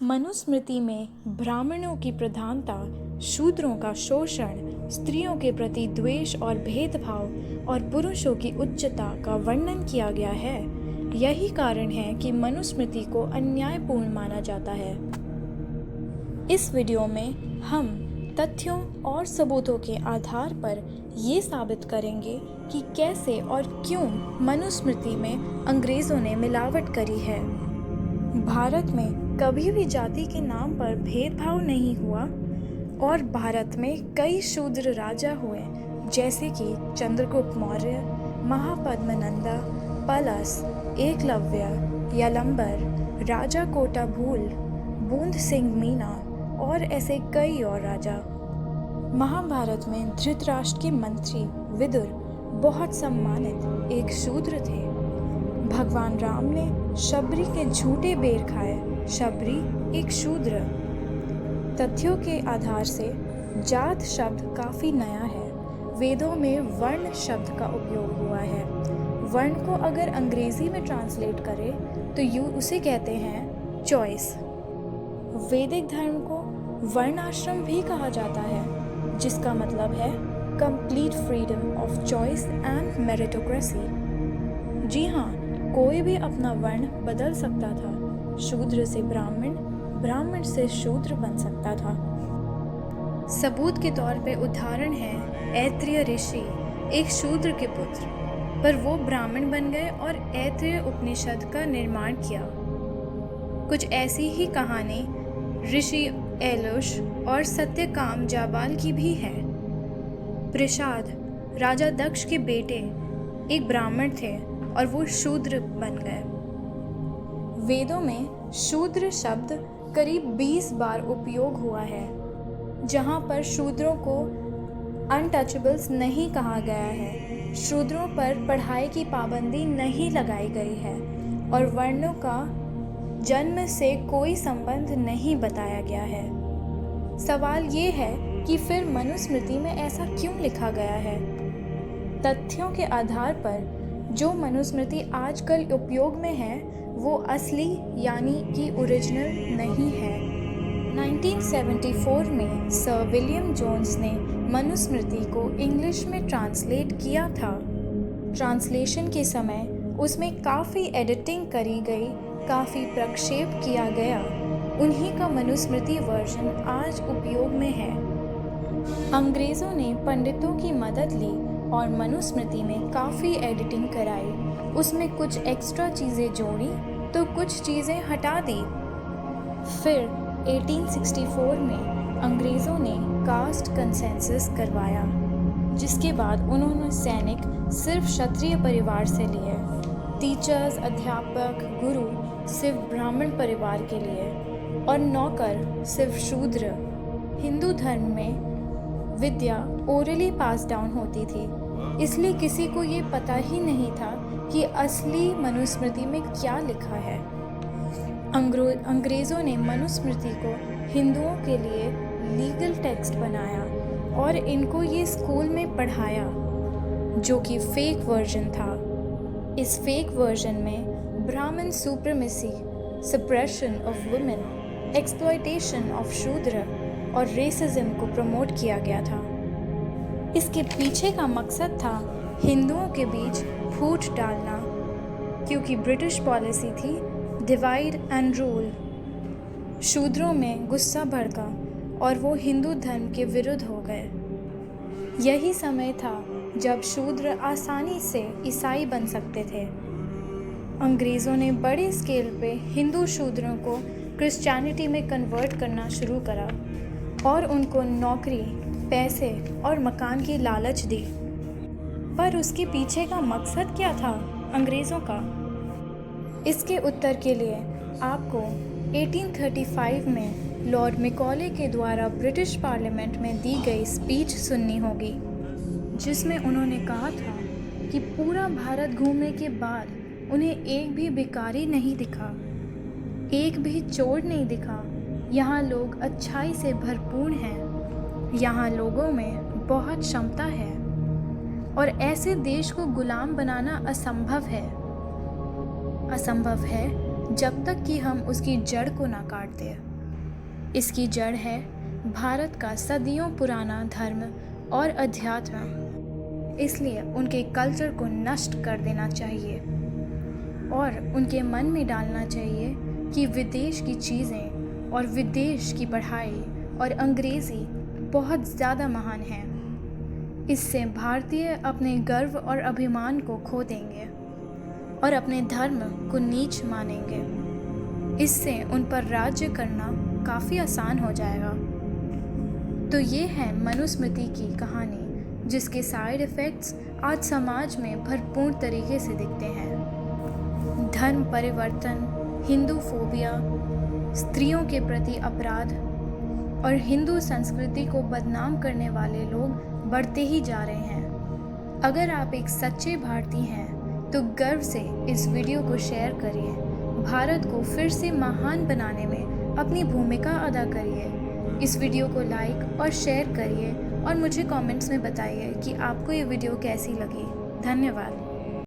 मनुस्मृति में ब्राह्मणों की प्रधानता, शूद्रों का शोषण, स्त्रियों के प्रति द्वेष और भेदभाव और पुरुषों की उच्चता का वर्णन किया गया है। यही कारण है कि मनुस्मृति को अन्यायपूर्ण माना जाता है। इस वीडियो में हम तथ्यों और सबूतों के आधार पर ये साबित करेंगे कि कैसे और क्यों मनुस्मृति में अंग्रेज़ों ने मिलावट करी है। भारत में कभी भी जाति के नाम पर भेदभाव नहीं हुआ और भारत में कई शूद्र राजा हुए, जैसे कि चंद्रगुप्त मौर्य, महापद्मनंदा, पलस, एकलव्य, यलंबर, राजा कोटा भूल, बूंद सिंह मीना और ऐसे कई और राजा। महाभारत में धृतराष्ट्र के मंत्री विदुर बहुत सम्मानित एक शूद्र थे। भगवान राम ने शबरी के झूठे बेर खाए। शबरी एक शूद्र। तथ्यों के आधार से जात शब्द काफ़ी नया है। वेदों में वर्ण शब्द का उपयोग हुआ है। वर्ण को अगर अंग्रेजी में ट्रांसलेट करें तो उसे कहते हैं चॉइस। वैदिक धर्म को वर्णाश्रम भी कहा जाता है, जिसका मतलब है complete freedom of choice and meritocracy. जी हाँ, कोई भी अपना वर्ण बदल सकता था। शूद्र से ब्राह्मण, ब्राह्मण से शूद्र बन सकता था। सबूत के तौर पे उदाहरण है ऐत्रेय ऋषि, एक शूद्र के पुत्र, पर वो ब्राह्मण बन गए और ऐत्रेय उपनिषद का निर्माण किया। कुछ ऐसी ही कहानी ऋषि एलुष और सत्यकाम जाबाल की भी है। प्रसाद, राजा दक्ष के बेटे, एक ब्राह्मण थे और वो शूद्र बन गए। वेदों में शूद्र शब्द करीब 20 बार उपयोग हुआ है, जहाँ पर शूद्रों को अनटचेबल्स नहीं कहा गया है। शूद्रों पर पढ़ाई की पाबंदी नहीं लगाई गई है और वर्णों का जन्म से कोई संबंध नहीं बताया गया है। सवाल ये है कि फिर मनुस्मृति में ऐसा क्यों लिखा गया है? तथ्यों के आधार पर जो मनुस्मृति आजकल उपयोग में है वो असली यानी कि ओरिजिनल नहीं है। 1974 में सर विलियम जोन्स ने मनुस्मृति को इंग्लिश में ट्रांसलेट किया था। ट्रांसलेशन के समय उसमें काफ़ी एडिटिंग करी गई, काफ़ी प्रक्षेप किया गया। उन्हीं का मनुस्मृति वर्जन आज उपयोग में है। अंग्रेज़ों ने पंडितों की मदद ली और मनुस्मृति में काफ़ी एडिटिंग कराई। उसमें कुछ एक्स्ट्रा चीज़ें जोड़ी तो कुछ चीज़ें हटा दी। फिर 1864 में अंग्रेज़ों ने कास्ट कंसेंसस करवाया, जिसके बाद उन्होंने सैनिक सिर्फ क्षत्रिय परिवार से लिए, टीचर्स, अध्यापक, गुरु सिर्फ ब्राह्मण परिवार के लिए और नौकर सिर्फ शूद्र। हिंदू धर्म में विद्या ओरली पास डाउन होती थी, इसलिए किसी को ये पता ही नहीं था कि असली मनुस्मृति में क्या लिखा है। अंग्रेज़ों ने मनुस्मृति को हिंदुओं के लिए लीगल टेक्स्ट बनाया और इनको ये स्कूल में पढ़ाया, जो कि फेक वर्जन था। इस फेक वर्जन में ब्राह्मण supremacy, suppression of women, exploitation of शूद्र और रेसिज्म को प्रमोट किया गया था। इसके पीछे का मकसद था हिंदुओं के बीच फूट डालना, क्योंकि ब्रिटिश पॉलिसी थी डिवाइड एंड रूल। शूद्रों में गुस्सा भड़का और वो हिंदू धर्म के विरुद्ध हो गए। यही समय था जब शूद्र आसानी से ईसाई बन सकते थे। अंग्रेज़ों ने बड़े स्केल पे हिंदू शूद्रों को क्रिश्चियनिटी में कन्वर्ट करना शुरू करा और उनको नौकरी, पैसे और मकान की लालच दी। पर उसके पीछे का मकसद क्या था अंग्रेज़ों का? इसके उत्तर के लिए आपको 1835 में लॉर्ड मैकॉले के द्वारा ब्रिटिश पार्लियामेंट में दी गई स्पीच सुननी होगी, जिसमें उन्होंने कहा था कि पूरा भारत घूमने के बाद उन्हें एक भी भिखारी नहीं दिखा, एक भी चोर नहीं दिखा। यहाँ लोग अच्छाई से भरपूर हैं। यहाँ लोगों में बहुत क्षमता है और ऐसे देश को गुलाम बनाना असंभव है जब तक कि हम उसकी जड़ को ना काट दें। इसकी जड़ है भारत का सदियों पुराना धर्म और अध्यात्म। इसलिए उनके कल्चर को नष्ट कर देना चाहिए और उनके मन में डालना चाहिए कि विदेश की चीज़ें और विदेश की पढ़ाई और अंग्रेज़ी बहुत ज़्यादा महान है। इससे भारतीय अपने गर्व और अभिमान को खो देंगे और अपने धर्म को नीच मानेंगे। इससे उन पर राज्य करना काफ़ी आसान हो जाएगा। तो ये है मनुस्मृति की कहानी, जिसके साइड इफ़ेक्ट्स आज समाज में भरपूर तरीके से दिखते हैं। धर्म परिवर्तन, हिंदू फोबिया, स्त्रियों के प्रति अपराध और हिंदू संस्कृति को बदनाम करने वाले लोग बढ़ते ही जा रहे हैं। अगर आप एक सच्चे भारतीय हैं तो गर्व से इस वीडियो को शेयर करिए। भारत को फिर से महान बनाने में अपनी भूमिका अदा करिए। इस वीडियो को लाइक और शेयर करिए और मुझे कमेंट्स में बताइए कि आपको ये वीडियो कैसी लगी। धन्यवाद।